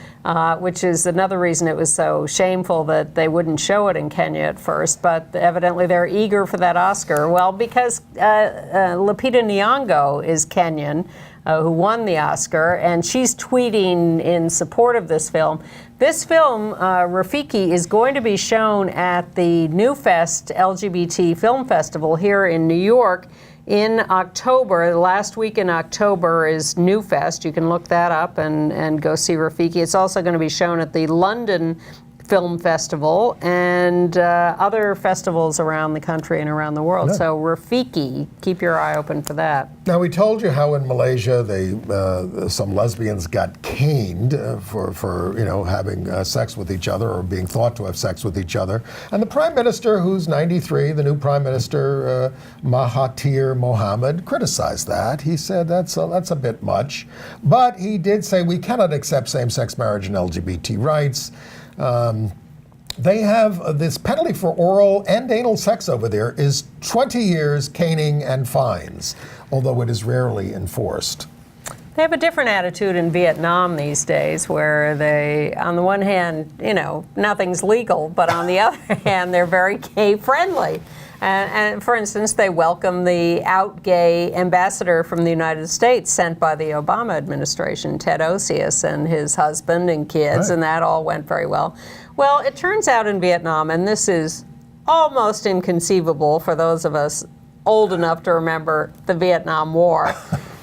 Which is another reason it was so shameful that they wouldn't show it in Kenya at first, but evidently they're eager for that Oscar. Well, because Lupita Nyong'o is Kenyan, who won the Oscar, and she's tweeting in support of this film. This film, Rafiki, is going to be shown at the Newfest LGBT Film Festival here in New York in October. The last week in October is Newfest. You can look that up and go see Rafiki. It's also going to be shown at the London Film Festival and other festivals around the country and around the world. Yeah. So Rafiki, keep your eye open for that. Now, we told you how in Malaysia some lesbians got caned for having sex with each other or being thought to have sex with each other. And the Prime Minister, who's 93, the new Prime Minister, Mahathir Mohamad, criticized that. He said that's a bit much. But he did say we cannot accept same-sex marriage and LGBT rights. They have this penalty for oral and anal sex over there is 20 years caning and fines, although it is rarely enforced. They have a different attitude in Vietnam these days, where they, on the one hand, nothing's legal, but on the other hand, they're very gay-friendly. And for instance, they welcome the out gay ambassador from the United States sent by the Obama administration, Ted Osius, and his husband and kids, and that all went very well. Well, it turns out in Vietnam, and this is almost inconceivable for those of us old enough to remember the Vietnam War,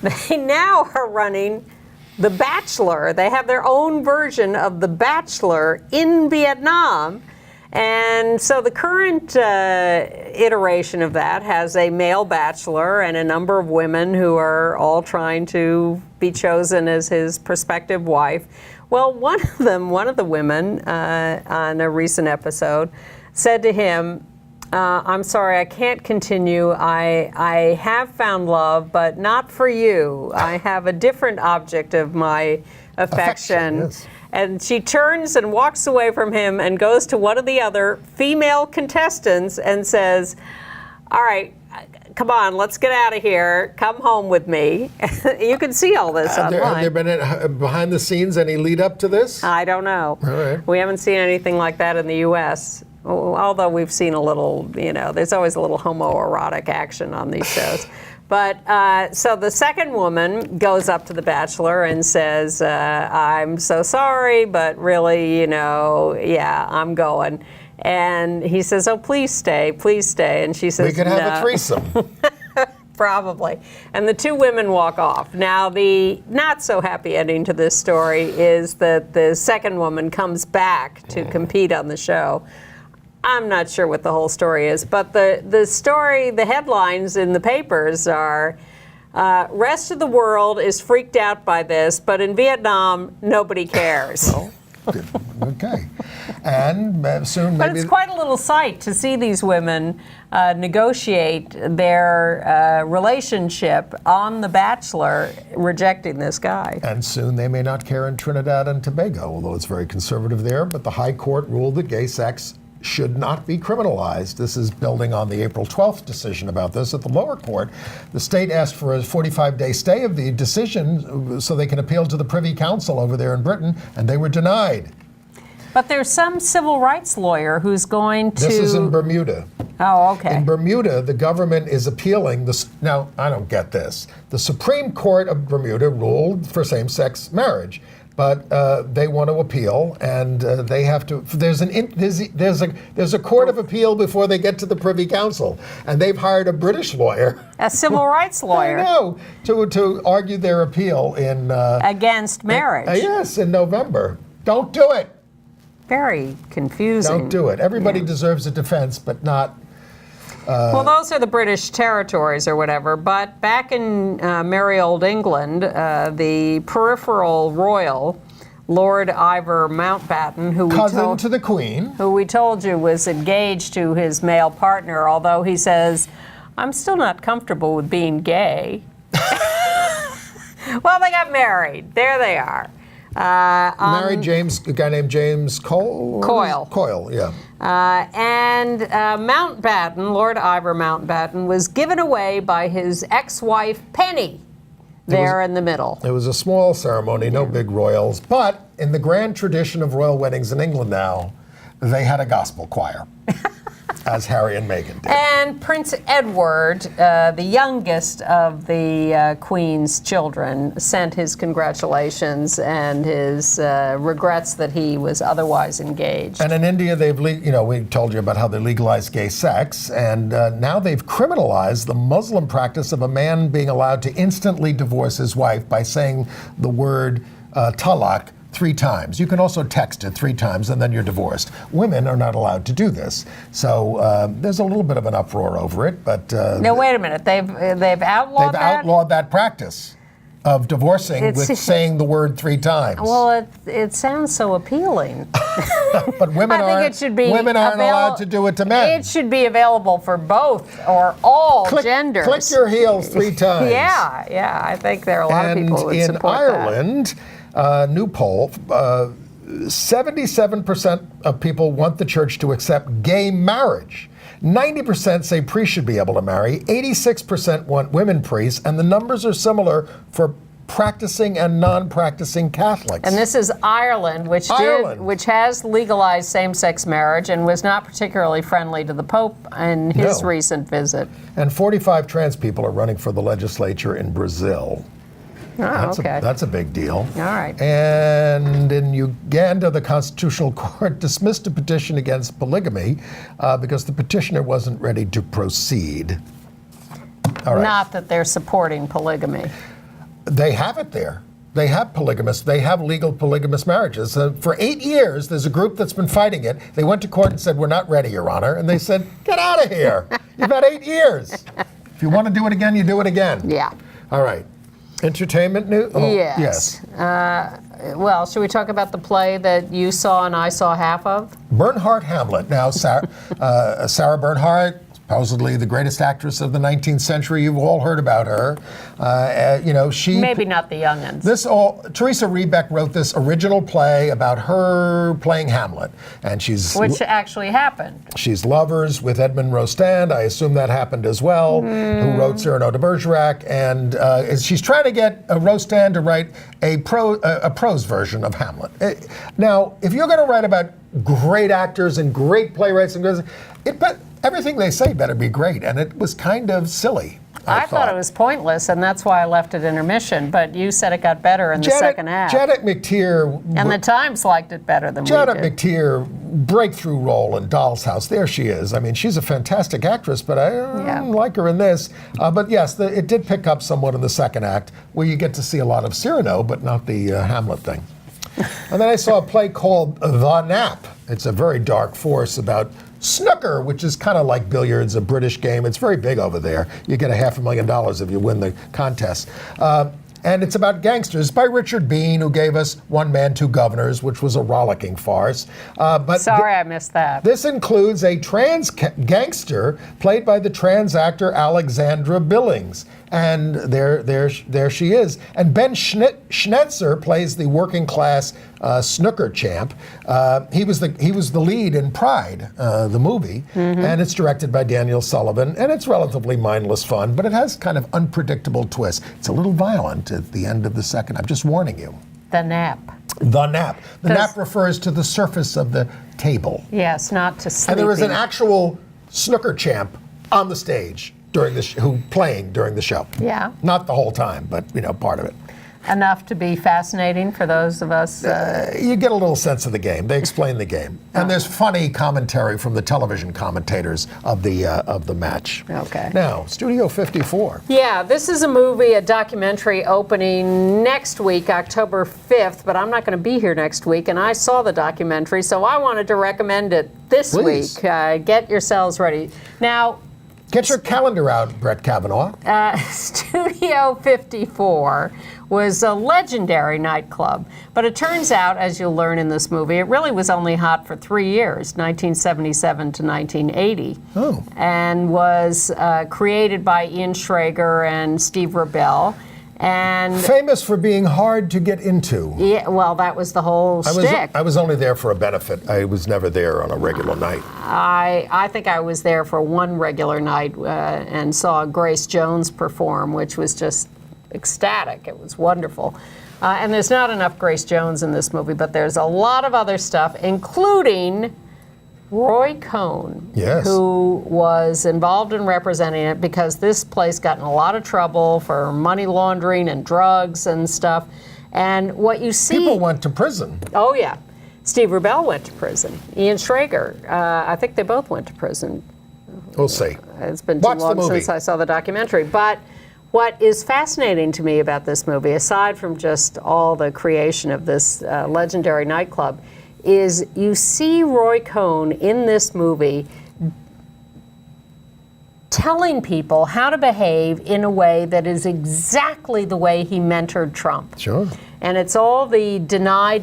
they now are running The Bachelor. They have their own version of The Bachelor in Vietnam. And so the current iteration of that has a male bachelor and a number of women who are all trying to be chosen as his prospective wife. Well, one of the women on a recent episode said to him, I'm sorry, I can't continue. I have found love, but not for you. I have a different object of my affection. Yes. And she turns and walks away from him and goes to one of the other female contestants and says, all right, come on, let's get out of here. Come home with me. You can see all this online. Have there been behind the scenes any lead up to this? I don't know. All right. We haven't seen anything like that in the U.S., although we've seen a little, there's always a little homoerotic action on these shows. But so the second woman goes up to the bachelor and says, I'm so sorry, but really, yeah, I'm going. And he says, oh, please stay. And she says, we could have a threesome. Probably. And the two women walk off. Now, the not so happy ending to this story is that the second woman comes back to compete on the show. I'm not sure what the whole story is, but the story, the headlines in the papers are, rest of the world is freaked out by this, but in Vietnam, nobody cares. Okay. And soon maybe... But it's quite a little sight to see these women negotiate their relationship on The Bachelor, rejecting this guy. And soon they may not care in Trinidad and Tobago, although it's very conservative there. But the High Court ruled that gay sex should not be criminalized. This is building on the April 12th decision about this at the lower court. The state asked for a 45-day stay of the decision so they can appeal to the Privy Council over there in Britain, and they were denied. But there's some civil rights lawyer who's going to... This is in Bermuda. Oh, okay. In Bermuda, the government is appealing this. Now, I don't get this. The Supreme Court of Bermuda ruled for same-sex marriage, but they want to appeal, and they have to. There's a court of appeal before they get to the Privy Council, and they've hired a British lawyer, a civil rights lawyer, I know, to argue their appeal in against marriage. Yes, in November. Don't do it. Very confusing. Don't do it. Everybody deserves a defense, but not. Well, those are the British territories or whatever, but back in merry old England, the peripheral royal, Lord Ivor Mountbatten, cousin to the Queen, who we told you was engaged to his male partner, although he says, I'm still not comfortable with being gay. Well, they got married. There they are. Married a guy named James Coyle? Coyle, yeah. And Mountbatten, Lord Ivor Mountbatten, was given away by his ex-wife, Penny, in the middle. It was a small ceremony, no big royals, but in the grand tradition of royal weddings in England now, they had a gospel choir, as Harry and Meghan did. And Prince Edward, the youngest of the Queen's children, sent his congratulations and his regrets that he was otherwise engaged. And in India, we told you about how they legalized gay sex, and now they've criminalized the Muslim practice of a man being allowed to instantly divorce his wife by saying the word talaq 3 times. You can also text it 3 times and then you're divorced. Women are not allowed to do this. So there's a little bit of an uproar over it, but... no, wait a minute. They've outlawed that? They've outlawed that practice of divorcing with saying the word 3 times. Well, it sounds so appealing. But women aren't allowed to do it to men. It should be available for both or all genders. Click your heels 3 times. Yeah. I think there are a lot of people who would support that. And in Ireland, new poll, 77% of people want the church to accept gay marriage. 90% say priests should be able to marry. 86% want women priests, and the numbers are similar for practicing and non-practicing Catholics. And this is Ireland, which has legalized same-sex marriage and was not particularly friendly to the Pope in his recent visit. And 45 trans people are running for the legislature in Brazil. That's a big deal. All right. And in Uganda, the Constitutional Court dismissed a petition against polygamy because the petitioner wasn't ready to proceed. All right. Not that they're supporting polygamy. They have it there. They have polygamists. They have legal polygamous marriages. For 8 years, there's a group that's been fighting it. They went to court and said, we're not ready, Your Honor. And they said, get out of here. You've had 8 years. If you want to do it again, you do it again. Yeah. All right. Entertainment news? Yes. Well, should we talk about the play that you saw and I saw half of? Bernhardt Hamlet. Now, Sarah Bernhardt, supposedly the greatest actress of the 19th century. You've all heard about her. She... Maybe not the young'uns. Teresa Rebeck wrote this original play about her playing Hamlet. And which actually happened. She's lovers with Edmond Rostand. I assume that happened as well, who wrote Cyrano de Bergerac. And she's trying to get Rostand to write a prose version of Hamlet. Now, if you're going to write about great actors and great playwrights, everything they say better be great, and it was kind of silly. I thought it was pointless, and that's why I left it intermission. But you said it got better in the second half. Janet McTeer. And the Times liked it better than we did. Janet McTeer, breakthrough role in Doll's House. There she is. I mean, she's a fantastic actress, but I don't like her in this. But yes, it did pick up somewhat in the second act, where you get to see a lot of Cyrano, but not the Hamlet thing. And then I saw a play called The Nap. It's a very dark farce about snooker, which is kind of like billiards, a British game. It's very big over there. You get $500,000 if you win the contest. And it's about gangsters by Richard Bean, who gave us One Man, Two Governors, which was a rollicking farce. But sorry, I missed that. This includes a trans gangster played by the trans actor Alexandra Billings. And there she is. And Ben Schnetzer plays the working class snooker champ. He was the lead in Pride, the movie, and it's directed by Daniel Sullivan, and it's relatively mindless fun, but it has kind of unpredictable twists. It's a little violent at the end of the second. I'm just warning you. The Nap. The Nap. The nap refers to the surface of the table. Yes, not to sleeping. And there was an actual snooker champ on the stage during the show. Yeah. Not the whole time, but part of it. Enough to be fascinating for those of us. You get a little sense of the game. They explain the game, and there's funny commentary from the television commentators of the match. Okay. Now, Studio 54. Yeah, this is a documentary opening next week, October 5th, but I'm not going to be here next week, and I saw the documentary, so I wanted to recommend it this Please. week. Get yourselves ready. Now, get your calendar out, Brett Kavanaugh. Studio 54 was a legendary nightclub, but it turns out, as you'll learn in this movie, it really was only hot for 3 years, 1977 to 1980, and was created by Ian Schrager and Steve Rebell. And famous for being hard to get into. Yeah, well, that was the whole shtick. I was only there for a benefit. I was never there on a regular night. I think I was there for one regular night and saw Grace Jones perform, which was just ecstatic. It was wonderful. And there's not enough Grace Jones in this movie, but there's a lot of other stuff, including Roy Cohn, yes, who was involved in representing it because this place got in a lot of trouble for money laundering and drugs and stuff. And what you see... people went to prison. Oh, yeah. Steve Rebell went to prison. Ian Schrager, I think they both went to prison. We'll see. It's been too long since I saw the documentary. But what is fascinating to me about this movie, aside from just all the creation of this legendary nightclub, is you see Roy Cohn in this movie telling people how to behave in a way that is exactly the way he mentored Trump. Sure. And it's all the deny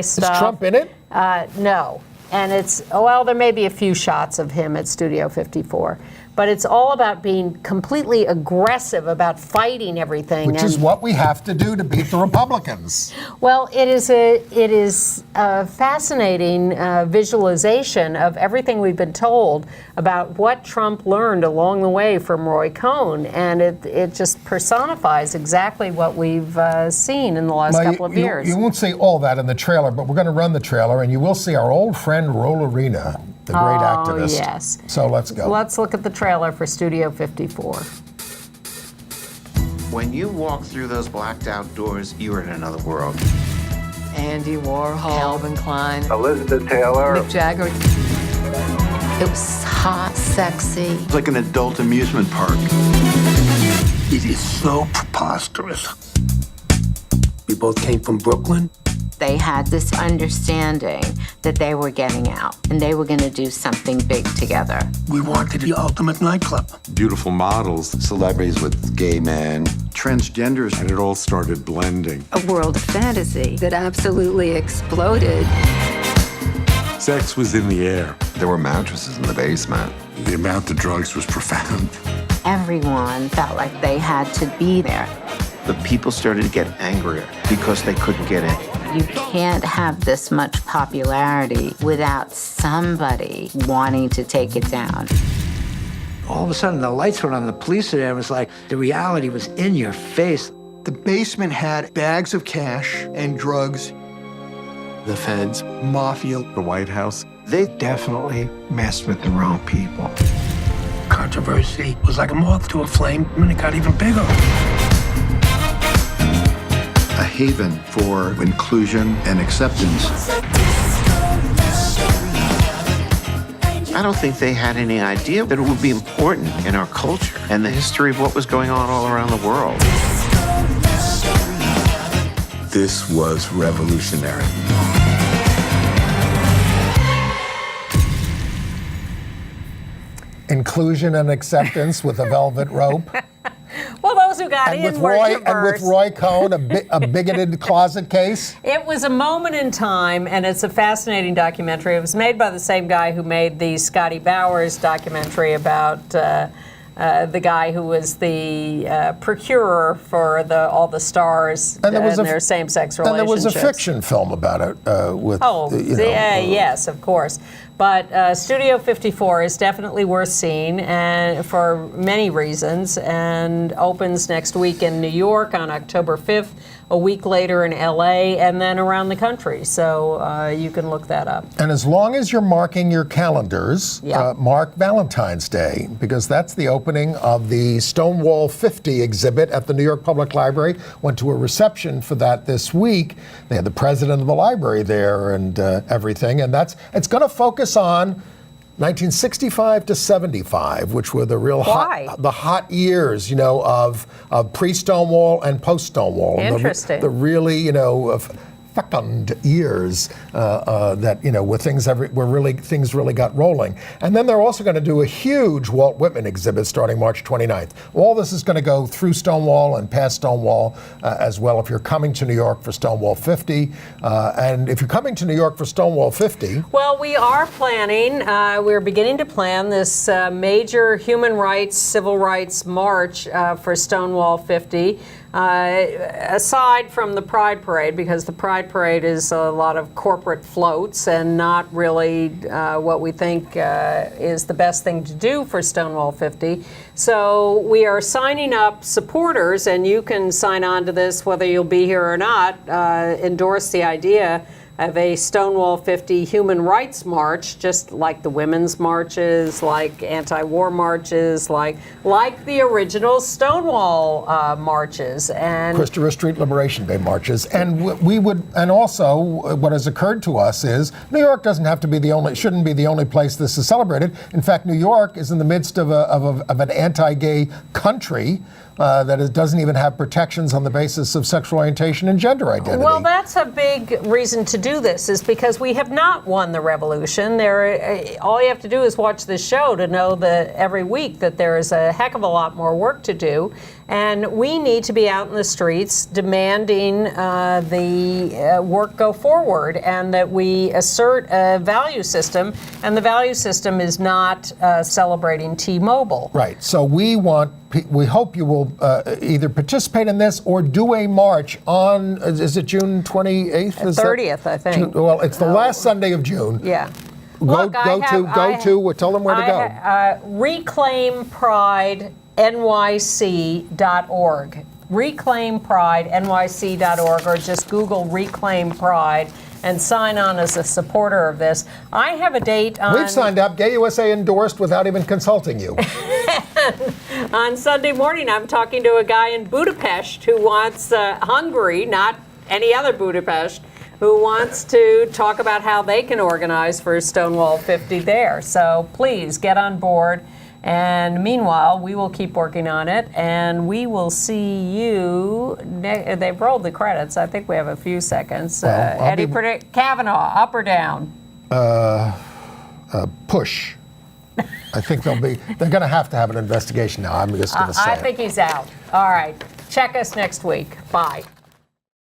stuff. Is Trump in it? No. And there may be a few shots of him at Studio 54. But it's all about being completely aggressive about fighting everything. Which is what we have to do to beat the Republicans. Well, it is a fascinating visualization of everything we've been told about what Trump learned along the way from Roy Cohn. And it just personifies exactly what we've seen in the last couple of years. You won't see all that in the trailer, but we're going to run the trailer, and you will see our old friend Rollerina, the great activist. Yes. So let's go. Let's look at the trailer for Studio 54. When you walk through those blacked out doors, you're in another world. Andy Warhol, Calvin Klein, Elizabeth Taylor, Mick Jagger. It was hot, sexy. It's like an adult amusement park. It is so preposterous. We both came from Brooklyn. They had this understanding that they were getting out and they were going to do something big together. We wanted the ultimate nightclub. Beautiful models, celebrities with gay men, transgenders, and it all started blending. A world of fantasy that absolutely exploded. Sex was in the air. There were mattresses in the basement. The amount of drugs was profound. Everyone felt like they had to be there. The people started to get angrier because they couldn't get in. You can't have this much popularity without somebody wanting to take it down. All of a sudden, the lights went on, the police were there, it was like the reality was in your face. The basement had bags of cash and drugs. The feds, mafia. The White House. They definitely messed with the wrong people. Controversy was like a moth to a flame, and it got even bigger. A haven for inclusion and acceptance. I don't think they had any idea that it would be important in our culture and the history of what was going on all around the world. This was revolutionary. Inclusion and acceptance with a velvet rope. Well, those who got And in with were Roy, and diverse. with Roy Cohn, a bigoted closet case. It was a moment in time, and it's a fascinating documentary. It was made by the same guy who made the Scotty Bowers documentary about the guy who was the procurer for all the stars and their same-sex relationships. And there was a fiction film about it with. Yes, of course. But Studio 54 is definitely worth seeing, and for many reasons, and opens next week in New York on October 5th, a week later in LA, and then around the country. So you can look that up. And as long as you're marking your calendars, mark Valentine's Day, because that's the opening of the Stonewall 50 exhibit at the New York Public Library. Went to a reception for that this week. They had the president of the library there and everything, and it's going to focus on 1965 to 75, which were the real hot years, of pre-Stonewall and post-Stonewall. Interesting. The really, fecund years that where things really got rolling. And then they're also going to do a huge Walt Whitman exhibit starting March 29th. All this is going to go through Stonewall and past Stonewall as well. If you're coming to New York for Stonewall 50, and if you're coming to New York for Stonewall 50, well, we are planning. We're beginning to plan this major human rights, civil rights march for Stonewall 50. Aside from the Pride Parade, because the Pride Parade is a lot of corporate floats and not really what we think is the best thing to do for Stonewall 50. So we are signing up supporters, and you can sign on to this whether you'll be here or not, endorse the idea of a Stonewall 50 Human Rights March, just like the women's marches, like anti-war marches, like the original Stonewall marches, and Christopher Street Liberation Day marches. And and also what has occurred to us is New York shouldn't be the only place this is celebrated. In fact, New York is in the midst of an anti-gay country that doesn't even have protections on the basis of sexual orientation and gender identity. Well, that's a big reason to do this, is because we have not won the revolution. All you have to do is watch this show to know that every week that there is a heck of a lot more work to do. And we need to be out in the streets demanding the work go forward, and that we assert a value system. And the value system is not celebrating T-Mobile. Right. So we hope you will either participate in this or do a march on, is it June 28th? 30th, I think. Well, it's the last Sunday of June. Yeah. Tell them where to go. ReclaimPrideNYC.org. ReclaimPrideNYC.org, or just Google Reclaim Pride and sign on as a supporter of this. I have a date on... We've signed up. Gay USA endorsed without even consulting you. On Sunday morning, I'm talking to a guy in Budapest who wants, Hungary, not any other Budapest, who wants to talk about how they can organize for Stonewall 50 there. So please get on board. And meanwhile, we will keep working on it, and we will see you. They've rolled the credits. I think we have a few seconds. Well, Eddie Kavanaugh, up or down? Push. I think they're going to have an investigation now. I'm just going to say I think he's out. All right. Check us next week. Bye.